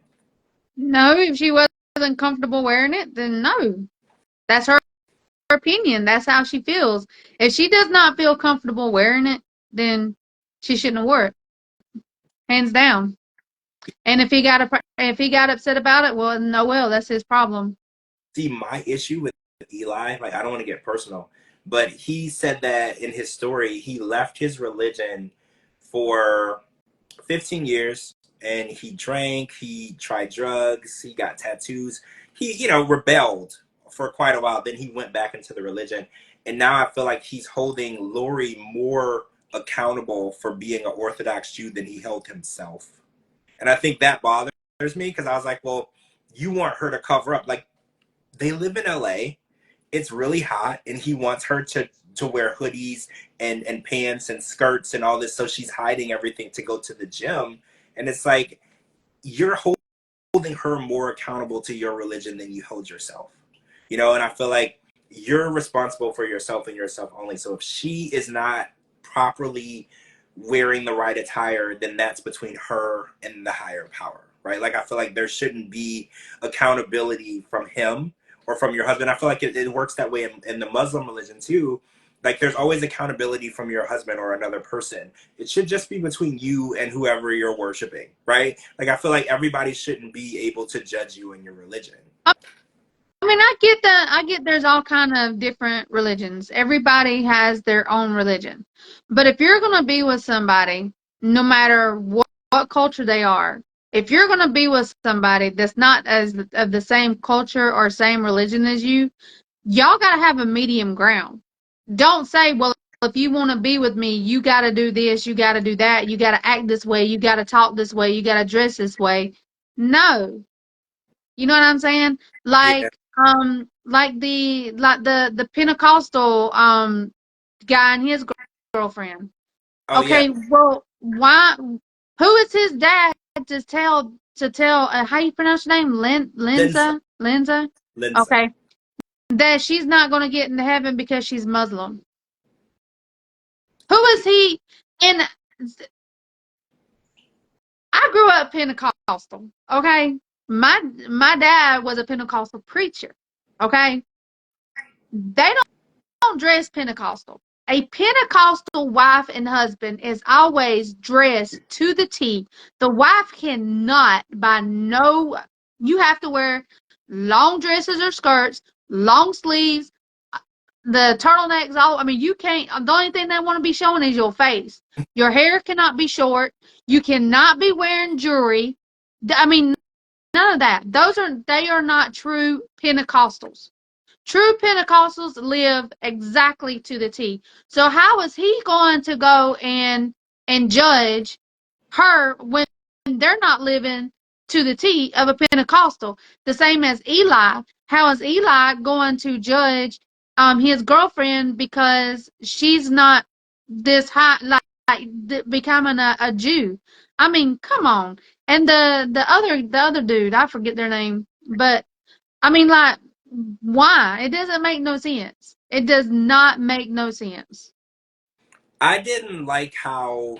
No, if she wasn't comfortable wearing it, then no. That's her opinion. That's how she feels. If she does not feel comfortable wearing it, then she shouldn't have wore it. Hands down. And if he got upset about it, well, no, well, that's his problem. See, my issue with Eli, like, I don't want to get personal, but he said that in his story, he left his religion for 15 years, and he drank, he tried drugs, he got tattoos. He, you know, rebelled for quite a while. Then he went back into the religion. And now I feel like he's holding Lori more accountable for being an Orthodox Jew than he held himself. And I think that bothers me because I was like, well, you want her to cover up. Like, they live in LA. It's really hot, and he wants her to wear hoodies and pants and skirts and all this, so she's hiding everything to go to the gym. And it's like, you're holding her more accountable to your religion than you hold yourself. You know, and I feel like you're responsible for yourself and yourself only. So if she is not properly wearing the right attire, then that's between her and the higher power, right? Like, I feel like there shouldn't be accountability from him or from your husband. I feel like it works that way in the Muslim religion too. Like, there's always accountability from your husband or another person. It should just be between you and whoever you're worshiping, right? Like, I feel like everybody shouldn't be able to judge you in your religion. I mean, I get that. I get there's all kind of different religions. Everybody has their own religion. But if you're going to be with somebody, no matter what culture they are, if you're going to be with somebody that's not of the same culture or same religion as you, y'all got to have a medium ground. Don't say, well, if you want to be with me, you got to do this, you got to do that, you got to act this way, you got to talk this way, you got to dress this way. No. You know what I'm saying? Yeah. Like the Pentecostal guy and his girlfriend. Oh yeah. Okay, well, why? Who is his dad to tell? How you pronounce your name? Linsa. Linza. Linsa. Okay, that she's not going to get into heaven because she's Muslim. Who is he? And I grew up Pentecostal. Okay, my dad was a Pentecostal preacher. Okay, they don't dress Pentecostal. A Pentecostal wife and husband is always dressed to the T. The wife cannot, by no, you have to wear long dresses or skirts, long sleeves, the turtlenecks. All I mean, you can't. The only thing they want to be showing is your face. Your hair cannot be short. You cannot be wearing jewelry. I mean, none of that. They are not true Pentecostals. True Pentecostals live exactly to the T. So how is he going to go and judge her when they're not living to the T of a Pentecostal? The same as Eli. How is Eli going to judge his girlfriend because she's not this high becoming a Jew? I mean, come on. And the other dude, I forget their name, but I mean, like, why? It doesn't make no sense. It does not make no sense. I didn't like how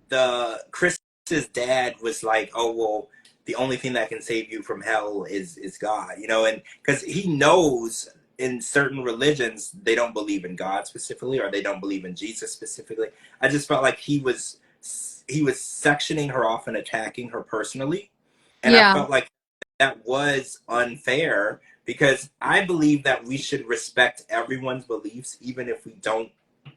the Chris's dad was like, "Oh well, the only thing that can save you from hell is God," you know, and because he knows in certain religions they don't believe in God specifically, or they don't believe in Jesus specifically. I just felt like he was sectioning her off and attacking her personally, and I Yeah. felt like that was unfair because I believe that we should respect everyone's beliefs, even if we don't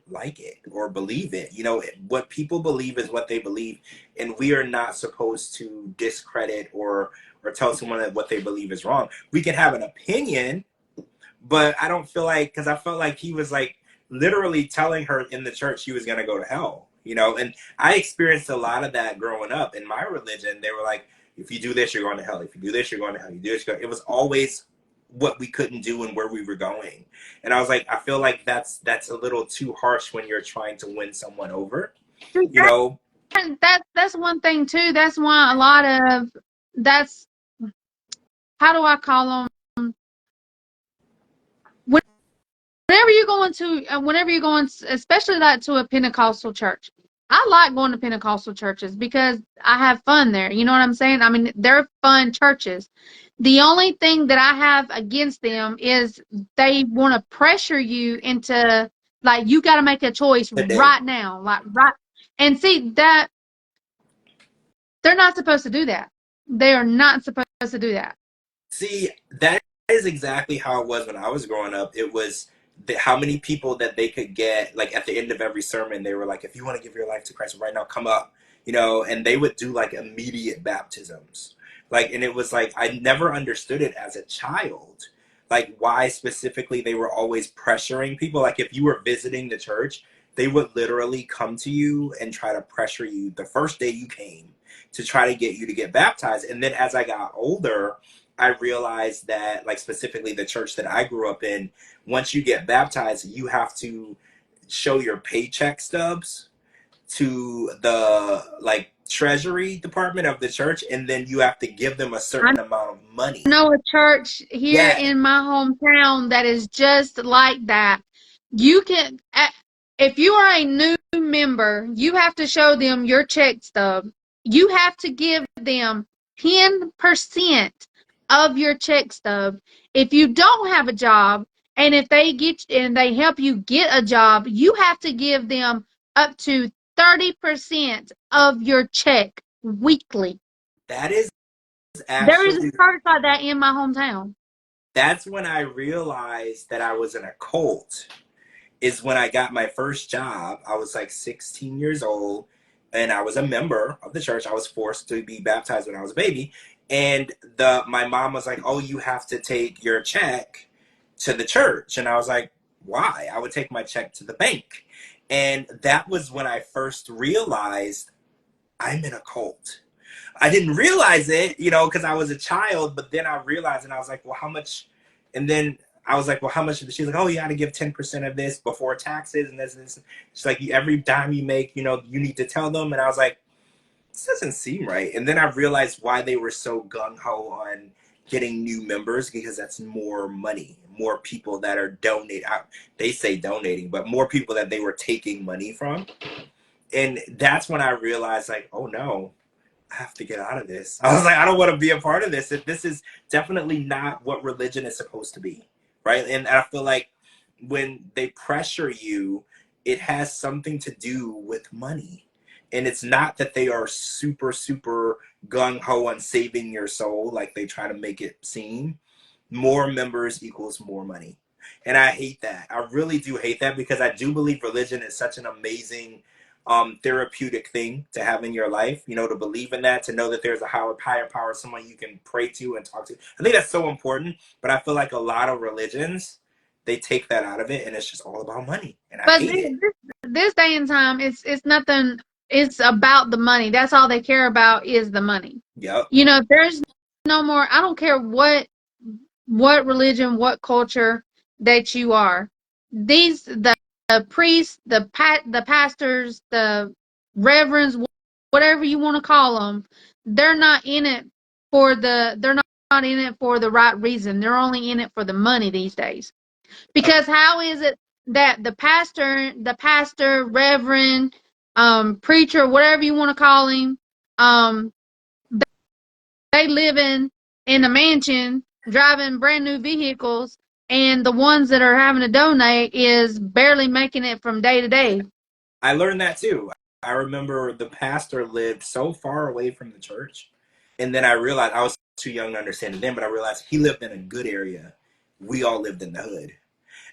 like it or believe it. You know, what people believe is what they believe, and we are not supposed to discredit or tell someone that what they believe is wrong. We can have an opinion, but I don't feel like, because I felt like he was like literally telling her in the church she was going to go to hell, you know. And I experienced a lot of that growing up in my religion. They were like, if you do this, you're going to hell. If you do this, you're going to hell. You do this, it was always what we couldn't do and where we were going. And I was like, I feel like that's a little too harsh when you're trying to win someone over, See, you know. that's one thing too. That's why a lot of that's how do I call them? Whenever you're going, especially like to a Pentecostal church. I like going to Pentecostal churches because I have fun there. You know what I'm saying? I mean, they're fun churches. The only thing that I have against them is they want to pressure you into like you got to make a choice Today, right now, like right. And see that they're not supposed to do that. They are not supposed to do that. see, that is exactly how it was when I was growing up. It was how many people that they could get, like at the end of every sermon, they were like, if you want to give your life to Christ right now, come up, you know, and they would do like immediate baptisms. Like, and it was like, I never understood it as a child. Like, why specifically they were always pressuring people. Like, if you were visiting the church, they would literally come to you and try to pressure you the first day you came to try to get you to get baptized. And then as I got older, I realized that, like specifically the church that I grew up in, once you get baptized, you have to show your paycheck stubs to the like treasury department of the church, and then you have to give them a I certain amount of money. know a church here Yeah, in my hometown that is just like that. You can, if you are a new member, you have to show them your check stub. You have to give them 10% of your check stub. If you don't have a job, and if they help you get a job, you have to give them up to 30% of your check weekly. that is There is a actually, church like that in my hometown. that's when I realized that I was in a cult. Is when I got my first job. I was like 16 years old, and I was a member of the church. I was forced to be baptized when I was a baby. And my mom was like, "Oh, you have to take your check to the church." And I was like, "Why?" I would take my check to the bank. And that was when I first realized I'm in a cult. I didn't realize it, because I was a child. But then I realized, and I was like, well, how much? And then I was like, well, how much? She's like, oh, you got to give 10% of this before taxes, and this. She's like, every dime you make, you need to tell them. And I was like, this doesn't seem right. And then I realized why they were so gung ho on getting new members, because that's more money, more people that are donating. They say donating, but more people that they were taking money from. And that's when I realized, like, oh no, I have to get out of this. I was like, I don't want to be a part of this. If this is definitely not what religion is supposed to be, right? And I feel like when they pressure you, it has something to do with money. And it's not that they are super, super gung ho on saving your soul like they try to make it seem. More members equals more money. And I hate that. I really do hate that, because I do believe religion is such an amazing therapeutic thing to have in your life, to believe in that, to know that there's a higher power, someone you can pray to and talk to. I think that's so important, but I feel like a lot of religions, they take that out of it and it's just all about money. And I But hate it. this day and time, it's nothing. It's about the money. That's all they care about is the money. Yep. There's no more. I don't care what religion, what culture that you are. The priests, the pastors, the reverends, whatever you want to call them, they're not in it they're not in it for the right reason. They're only in it for the money these days. Because how is it that the pastor, reverend, preacher, whatever you want to call him, um, they live in a mansion, driving brand new vehicles, and the ones that are having to donate is barely making it from day to day. I learned that too. I remember the pastor lived so far away from the church. And then I realized, I was too young to understand it then, but I realized he lived in a good area. We all lived in the hood.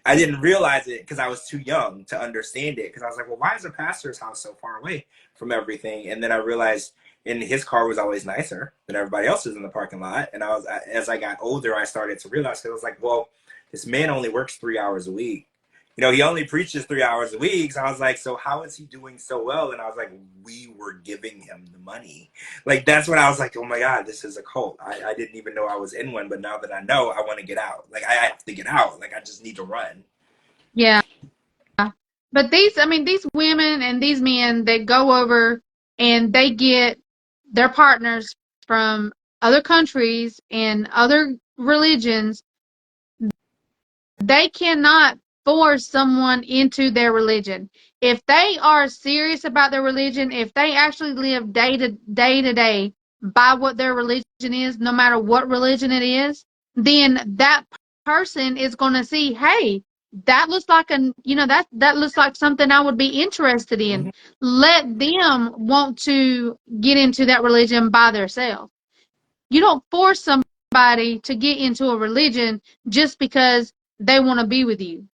I didn't realize it because I was too young to understand it. Because I was like, well, why is a pastor's house so far away from everything? And then I realized, and his car was always nicer than everybody else's in the parking lot. And as I got older, I started to realize, because I was like, well, this man only works 3 hours a week. He only preaches 3 hours a week. So I was like, so how is he doing so well? And I was like, we were giving him the money. Like, that's when I was like, oh my God, this is a cult. I didn't even know I was in one. But now that I know, I want to get out. Like, I have to get out. Like, I just need to run. Yeah. But these women and these men, they go over and they get their partners from other countries and other religions. They cannot force someone into their religion. If they are serious about their religion, if they actually live day to day by what their religion is, no matter what religion it is, then that person is going to see, hey, that looks like that looks like something I would be interested in. Mm-hmm. Let them want to get into that religion by themselves. You don't force somebody to get into a religion just because they want to be with you.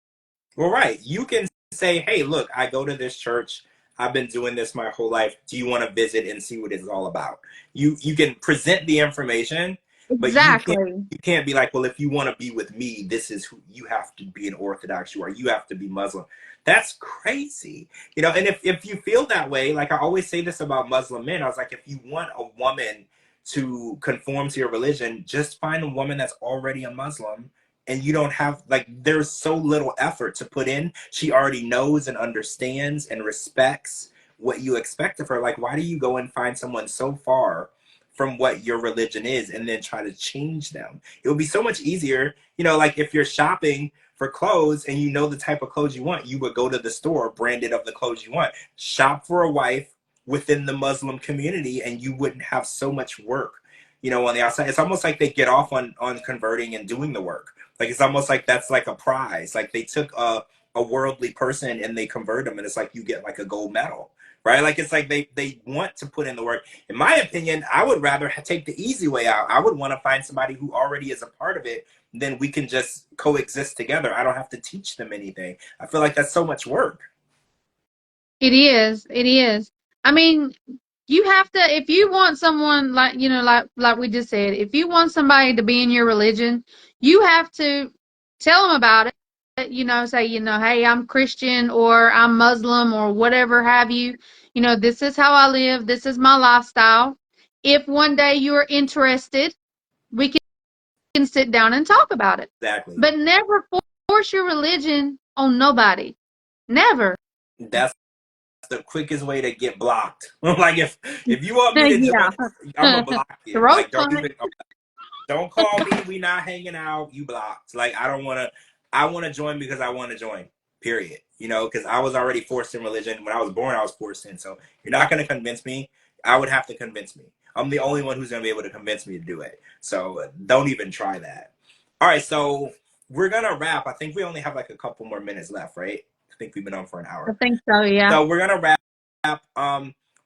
Well, right. You can say, hey, look, I go to this church. I've been doing this my whole life. Do you want to visit and see what it's all about? You can present the information, but you can't Exactly. you can't be like, well, if you want to be with me, this is who you have to be, an Orthodox, you have to be Muslim. That's crazy. And if you feel that way, like I always say this about Muslim men, I was like, if you want a woman to conform to your religion, just find a woman that's already a Muslim, and you don't have, like, there's so little effort to put in. She already knows and understands and respects what you expect of her. Like, why do you go and find someone so far from what your religion is and then try to change them? It would be so much easier, like if you're shopping for clothes and you know the type of clothes you want, you would go to the store branded of the clothes you want, shop for a wife within the Muslim community, and you wouldn't have so much work, on the outside. It's almost like they get off on converting and doing the work. Like, it's almost like that's like a prize. Like, they took a worldly person and they convert them, and it's like you get like a gold medal, right? Like, it's like they want to put in the work. In my opinion, I would rather take the easy way out. I would want to find somebody who already is a part of it. Then we can just coexist together. I don't have to teach them anything. I feel like that's so much work. It is. It is. I mean, you have to, if you want someone like we just said, if you want somebody to be in your religion, you have to tell them about it. Say, hey, I'm Christian or I'm Muslim or whatever have you. This is how I live. This is my lifestyle. if one day you're interested, we can sit down and talk about it. Exactly. But never force your religion on nobody. Never. That's the quickest way to get blocked. Like if you want me to join, I'm gonna block you. Like don't call me. We not hanging out. You blocked. Like I want to join because I want to join. Period. You know, because I was already forced in religion when I was born. I was forced in. So you're not gonna convince me. I would have to convince me. I'm the only one who's gonna be able to convince me to do it. So don't even try that. All right. So we're gonna wrap. I think we only have like a couple more minutes left, right? I think we've been on for an hour. I think so, yeah. So we're gonna wrap.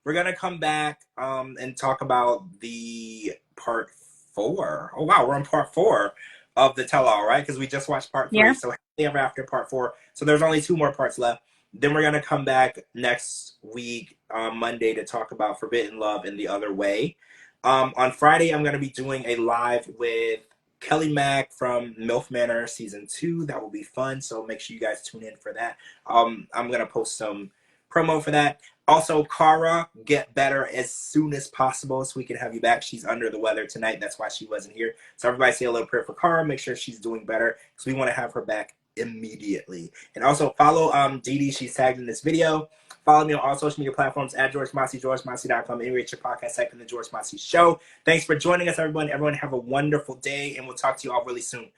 We're gonna come back and talk about the part 4. Oh wow, we're on part 4 of the tell-all, right? Because we just watched part 3, so ever after part 4. So there's only 2 more parts left. Then we're gonna come back next week, Monday, to talk about Forbidden Love and The Other Way. On Friday, I'm gonna be doing a live with Kelly Mack from MILF Manor season 2. That will be fun. So make sure you guys tune in for that. I'm gonna post some promo for that. Also, Cara, get better as soon as possible so we can have you back. She's under the weather tonight. That's why she wasn't here. So everybody say a little prayer for Cara. Make sure she's doing better because we want to have her back immediately. And also follow Dee Dee. She's tagged in this video. Follow me on all social media platforms at George Mossey, GeorgeMossey.com. Anyway, it's your podcast, type in the George Mossey Show. Thanks for joining us, everyone. Everyone have a wonderful day, and we'll talk to you all really soon.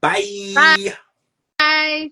Bye. Bye.